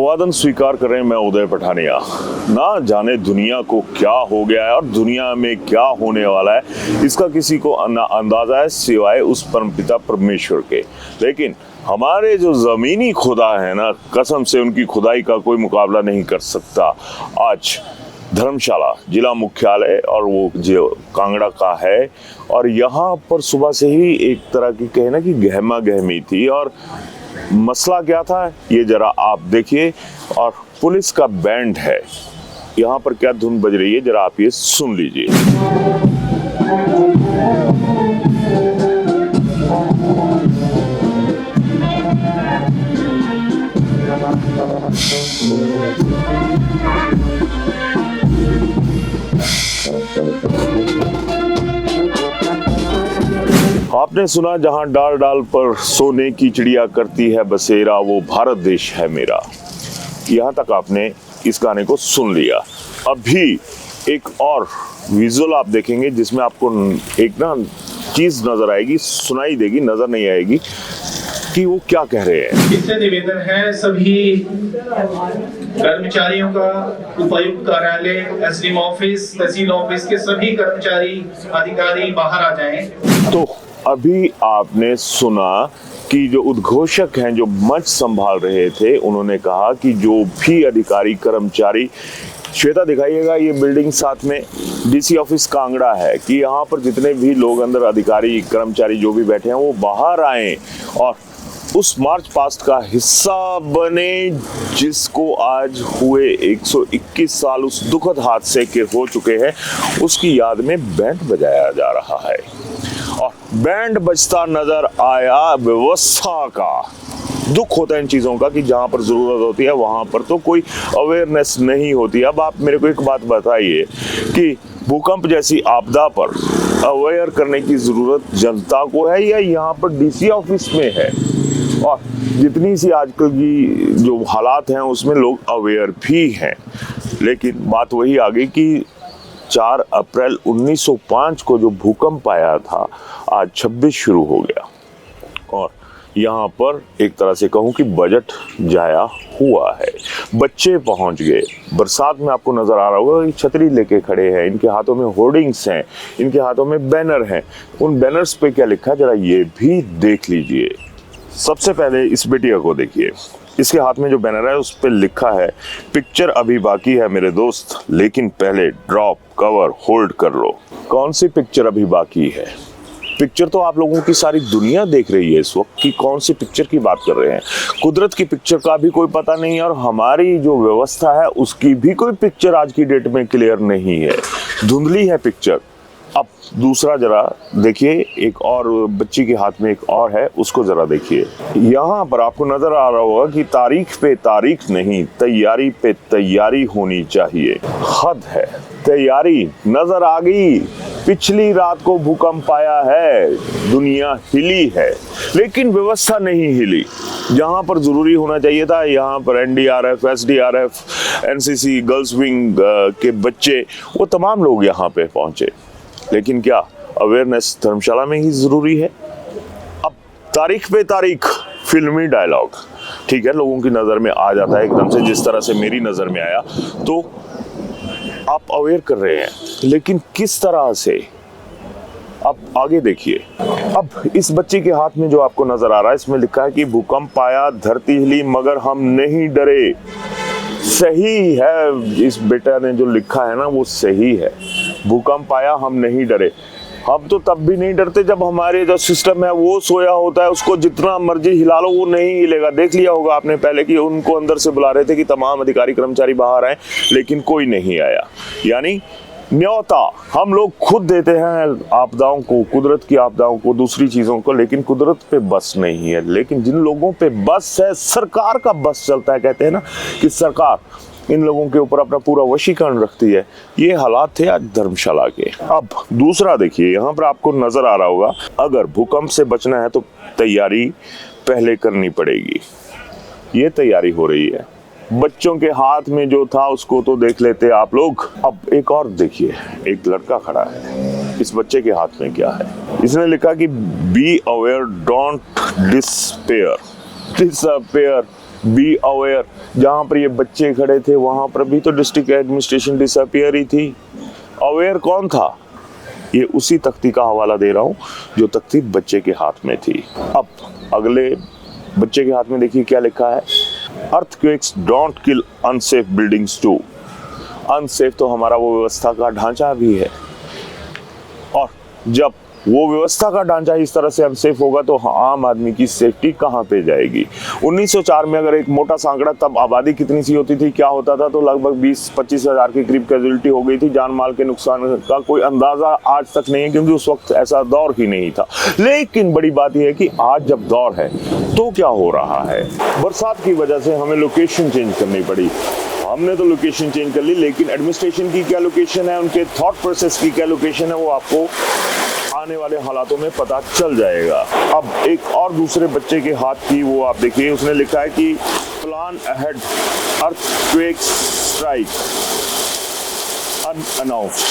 अभिवादन स्वीकार करें। मैं उदय पठानिया। ना जाने दुनिया को क्या हो गया है और दुनिया में क्या होने वाला है, इसका किसी को ना अंदाजा है सिवाय उस परमपिता परमेश्वर के। लेकिन हमारे जो जमीनी खुदा है ना, कसम से उनकी खुदाई का कोई मुकाबला नहीं कर सकता। आज धर्मशाला जिला मुख्यालय और वो जो कांगड़ा का है, और यहाँ पर सुबह से ही एक तरह की कहे ना कि गहमा गहमी थी। और मसला क्या था ये जरा आप देखिए। और पुलिस का बैंड है, यहाँ पर क्या धुन बज रही है जरा आप ये सुन लीजिए। आपने सुना जहां डाल डाल पर सोने की चिड़िया करती है बसेरा, वो भारत देश है मेरा। यहां तक आपने इस गाने को सुन लिया। अभी एक और विजुअल आप देखेंगे जिसमें आपको एक ना चीज नजर आएगी, सुनाई देगी, नजर नहीं आएगी कि वो क्या कह रहे हैं। इससे निवेदन है सभी कर्मचारियों का, उपायुक्त कार्यालय, एसडीएम ऑफिस, तहसील ऑफिस के सभी कर्मचारी अधिकारी बाहर आ जाएं। तो अभी आपने सुना कि जो उद्घोषक हैं, जो मंच संभाल रहे थे, उन्होंने कहा कि जो भी अधिकारी कर्मचारी, श्वेता दिखाइएगा ये बिल्डिंग साथ में डीसी ऑफिस कांगड़ा है, कि यहाँ पर जितने भी लोग अंदर अधिकारी कर्मचारी जो भी बैठे हैं वो बाहर आए और उस मार्च पास्ट का हिस्सा बने जिसको आज हुए 121 साल उस दुखद हादसे के हो चुके हैं, उसकी याद में बैंड बजाया जा रहा है। और बैंड बजता नजर आया। व्यवस्था का दुख होता है इन चीजों का कि जहां पर जरूरत होती है वहां पर तो कोई अवेयरनेस नहीं होती। अब आप मेरे को एक बात बताइए कि भूकंप जैसी आपदा पर अवेयर करने की जरूरत जनता को है या यहाँ पर डीसी ऑफिस में है? और जितनी सी आजकल की जो हालात हैं उसमें लोग अवेयर भी हैं, लेकिन बात वही आ गई कि 4 अप्रैल 1905 को जो भूकंप आया था, आज 26 शुरू हो गया और यहाँ पर एक तरह से कहूँ कि बजट जाया हुआ है। बच्चे पहुँच गए। बरसात में आपको नज़र आ रहा होगा कि छतरी लेके खड़े हैं, इनके हाथों में होर्डिंग्स हैं, इनके हाथों में बैनर हैं। उन बैनर्स पे क्या लिखा है जरा ये भी देख लीजिए। सबसे पहले इस बेटिया को देखिए, इसके हाथ में जो बैनर है उस पर लिखा है, पिक्चर अभी बाकी है मेरे दोस्त, लेकिन पहले ड्रॉप कवर होल्ड कर लो। कौन सी पिक्चर अभी बाकी है? पिक्चर तो आप लोगों की सारी दुनिया देख रही है इस वक्त कि कौन सी पिक्चर की बात कर रहे हैं। कुदरत की पिक्चर का भी कोई पता नहीं है और हमारी जो व्यवस्था है उसकी भी कोई पिक्चर आज की डेट में क्लियर नहीं है, धुंधली है पिक्चर। अब दूसरा जरा देखिए, एक और बच्ची के हाथ में एक और है, उसको जरा देखिए। यहाँ पर आपको नजर आ रहा होगा कि तारीख पे तारीख नहीं, तैयारी पे तैयारी होनी चाहिए। हद है, तैयारी नजर आ गई। पिछली रात को भूकंप आया है, दुनिया हिली है, लेकिन व्यवस्था नहीं हिली। जहां पर जरूरी होना चाहिए था, यहाँ पर NDRF, SDRF, NCC, girls wing के बच्चे, वो तमाम लोग यहाँ पे पहुंचे। लेकिन क्या अवेयरनेस धर्मशाला में ही जरूरी है? अब तारीख पे तारीख, फिल्मी डायलॉग, ठीक है, लोगों की नजर में आ जाता है एकदम से, जिस तरह से मेरी नजर में आया, तो आप अवेयर कर रहे हैं, लेकिन किस तरह से? अब आगे देखिए। अब इस बच्चे के हाथ में जो आपको नजर आ रहा है, इसमें लिखा है कि भूकंप आया, धरती हिली, मगर हम नहीं डरे। सही है, इस बेटा ने जो लिखा है ना वो सही है। भूकंप आया, हम नहीं डरे। हम तो तब भी नहीं डरते जब हमारे जो सिस्टम है वो सोया होता है, उसको जितना मर्जी हिला लो वो नहीं हिलेगा। देख लिया होगा आपने पहले कि उनको अंदर से बुला रहे थे कि तमाम अधिकारी कर्मचारी बाहर आए, लेकिन कोई नहीं आया। यानी न्योता हम लोग खुद देते हैं आपदाओं को, कुदरत की आपदाओं को, दूसरी चीजों को, लेकिन कुदरत पे बस नहीं है। लेकिन जिन लोगों पे बस है, सरकार का बस चलता है, कहते हैं ना कि सरकार इन लोगों के ऊपर अपना पूरा वशीकरण रखती है। ये हालात थे आज धर्मशाला के। अब दूसरा देखिए, यहाँ पर आपको नजर आ रहा होगा, अगर भूकंप से बचना है तो तैयारी पहले करनी पड़ेगी। ये तैयारी हो रही है। बच्चों के हाथ में जो था उसको तो देख लेते आप लोग। अब एक और देखिए, एक लड़का खड़ा है, इस बच्चे के हाथ में क्या है? इसने लिखा कि be aware, don't despair. Disappear be aware, जहाँ पर ये बच्चे खड़े थे वहाँ पर भी तो डिस्ट्रिक्ट एडमिनिस्ट्रेशन डिसअपियर ही थी। अवेयर कौन था? ये उसी तख्ती का हवाला दे रहा हूँ जो तख्ती बच्चे के हाथ में थी। अब अगले बच्चे के हाथ में देखिए क्या लिखा है, earthquakes don't kill unsafe buildings do. Unsafe तो हमारा वो व्यवस्था का ढांचा भी है, और जब वो व्यवस्था का ढांचा इस तरह से अनसेफ होगा तो आम आदमी की सेफ्टी कहाँ पे जाएगी। 1904 में अगर एक मोटा सा आंकड़ा, तब आबादी कितनी सी होती थी, क्या होता था, तो लगभग 20-25 हज़ार के करीब कैजुअलिटी हो गई थी। जान माल के नुकसान का कोई अंदाजा आज तक नहीं है, क्योंकि उस वक्त ऐसा दौर ही नहीं था। लेकिन बड़ी बात यह है कि आज जब दौर है तो क्या हो रहा है, बरसात की वजह से हमें लोकेशन चेंज करनी पड़ी। हमने तो लोकेशन चेंज कर ली, लेकिन एडमिनिस्ट्रेशन की क्या लोकेशन है, उनके थॉट प्रोसेस की क्या लोकेशन है, वो आपको आने वाले हालातों में पता चल जाएगा। अब एक और दूसरे बच्चे के हाथ की वो आप देखिए, उसने लिखा है कि plan ahead earthquake strike unannounced.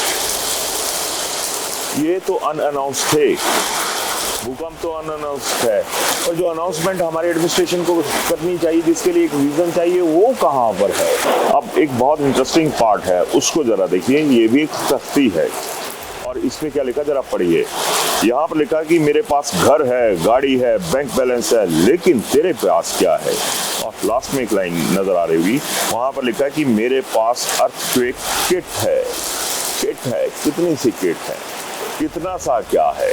ये तो अनअनाउंस्ड थे, भूकंप तो अनअनाउंस्ड है, और जो अनाउंसमेंट हमारे एडमिनिस्ट्रेशन को करनी चाहिए, जिसके लिए एक रीजन चाहिए, वो कहाँ पर है। अब एक बहुत इंटरेस्टिंग पार्ट है, उसको जरा देखिए। ये भी एक तख्ती है और इसमें क्या लिखा जरा पढ़िए। यहाँ पर लिखा कि मेरे पास घर है, गाड़ी है, बैंक बैलेंस है, लेकिन तेरे पास क्या है। और लास्ट में एक लाइन नजर आ रही होगी, वहाँ पर लिखा है कि मेरे पास अर्थक्वेक किट है। किट है, कितनी सी किट है, कितना सा क्या है,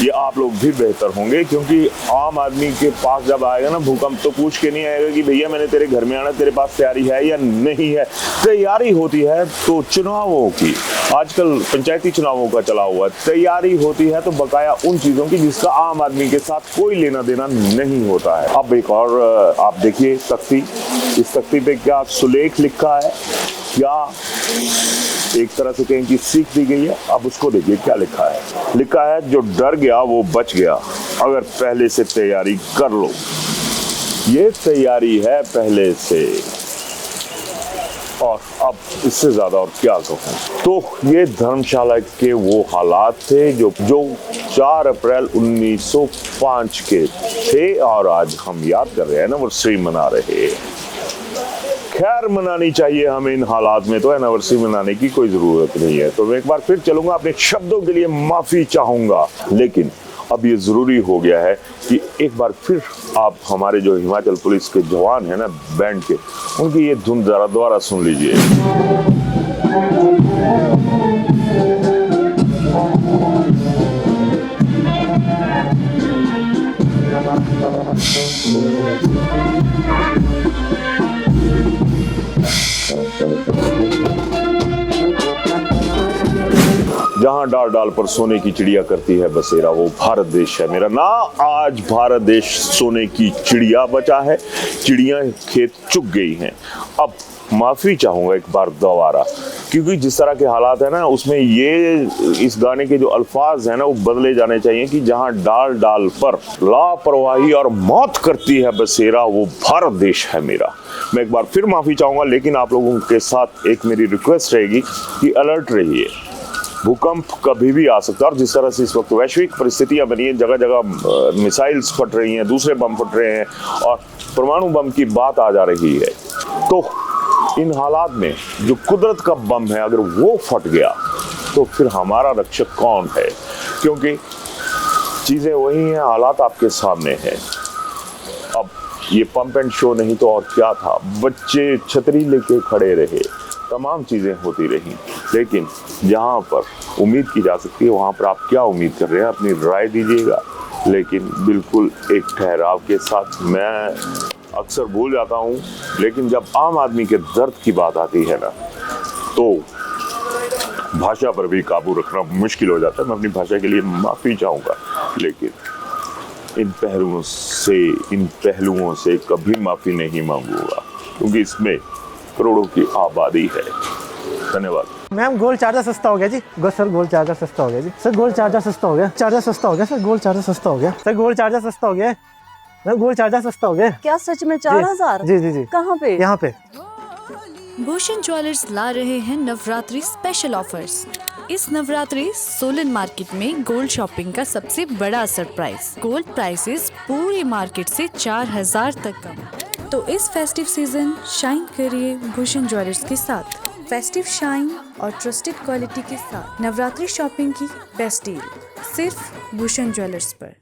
ये आप लोग भी बेहतर होंगे, क्योंकि आम आदमी के पास जब आएगा ना भूकंप, तो पूछ के नहीं आएगा कि भैया मैंने तेरे घर में आना, तेरे पास तैयारी है या नहीं है। तैयारी होती है तो चुनावों की, आजकल पंचायती चुनावों का चला हुआ है, तैयारी होती है तो बकाया उन चीज़ों की जिसका आम आदमी के साथ कोई लेना देना नहीं होता है। अब एक और आप देखिए तख्ती, इस तख्ती पे क्या सुलेख लिखा है, क्या एक तरह से कहें कि सीख दी गई है। अब उसको देखिए क्या लिखा है। लिखा है जो डर गया वो बच गया, अगर पहले से तैयारी कर लो। ये तैयारी है पहले से, और अब इससे ज्यादा और क्या कहूँ। तो ये धर्मशाला के वो हालात थे जो 4 अप्रैल 1905 के थे, और आज हम याद कर रहे हैं, एनिवर्सरी मना रहे हैं। खैर मनानी चाहिए हमें इन हालात में, तो एनिवर्सरी मनाने की कोई जरूरत नहीं है। तो मैं एक बार फिर चलूंगा, अपने शब्दों के लिए माफी चाहूंगा, लेकिन अब ये जरूरी हो गया है कि एक बार फिर आप हमारे जो हिमाचल पुलिस के जवान हैं ना, बैंड के, उनकी ये धुन जरा दोबारा सुन लीजिए। जहां डाल डाल पर सोने की चिड़िया करती है बसेरा, वो भारत देश है मेरा ना। आज भारत देश सोने की चिड़िया बचा है, चिड़िया खेत चुग गई हैं। अब माफी चाहूंगा एक बार दोबारा, क्योंकि जिस तरह के हालात है ना, उसमें ये इस गाने के जो अल्फाज है ना, वो बदले जाने चाहिए कि जहां डाल डाल पर लापरवाही और मौत करती है बसेरा, वो भारत देश है मेरा। मैं एक बार फिर माफी चाहूंगा, लेकिन आप लोगों के साथ एक मेरी रिक्वेस्ट रहेगी कि अलर्ट रहिए। भूकंप कभी भी आ सकता है, और जिस तरह से इस वक्त वैश्विक परिस्थितियां बनी है, जगह जगह मिसाइल्स फट रही हैं, दूसरे बम फट रहे हैं, और परमाणु बम की बात आ जा रही है। तो इन हालात में जो कुदरत का बम है, अगर वो फट गया तो फिर हमारा रक्षक कौन है, क्योंकि चीजें वही हैं, हालात आपके सामने हैं। अब ये पंप एंड शो नहीं तो और क्या था, बच्चे छतरी लेके खड़े रहे, तमाम चीजें होती रही, लेकिन जहां पर उम्मीद की जा सकती है वहां पर आप क्या उम्मीद कर रहे हैं, अपनी राय दीजिएगा, लेकिन बिल्कुल एक ठहराव के साथ। मैं अक्सर भूल जाता हूं, लेकिन जब आम आदमी के दर्द की बात आती है ना, तो भाषा पर भी काबू रखना मुश्किल हो जाता है। मैं अपनी भाषा के लिए माफी चाहूंगा, लेकिन इन पहलुओं से कभी माफी नहीं मांगूंगा, क्योंकि इसमें करोड़ों की आबादी है। धन्यवाद। मैम गोल्ड चार्जर सस्ता हो गया जी। सर गोल्ड चार्जर सस्ता हो गया जी। सर गोल्ड चार्जर सस्ता हो गया। चार्जर सस्ता हो गया सर। गोल्ड चार्जर सस्ता हो गया सर। गोल्ड चार्जर सस्ता हो गया। मैम गोल्ड चार्जर सस्ता हो गया। क्या सच में 4000? जी जी जी। कहाँ पे? यहाँ पे। भूषण ज्वेलर्स ला रहे हैं नवरात्रि स्पेशल ऑफर्स। इस नवरात्रि सोलन मार्केट में गोल्ड शॉपिंग का सबसे बड़ा सरप्राइज। गोल्ड प्राइसेस पूरी मार्केट से 4000 तक कम। तो इस फेस्टिव सीजन शाइन करिए भूषण ज्वेलर्स के साथ। फेस्टिव शाइन और ट्रस्टेड क्वालिटी के साथ नवरात्रि शॉपिंग की बेस्ट डील सिर्फ भूषण ज्वेलर्स पर।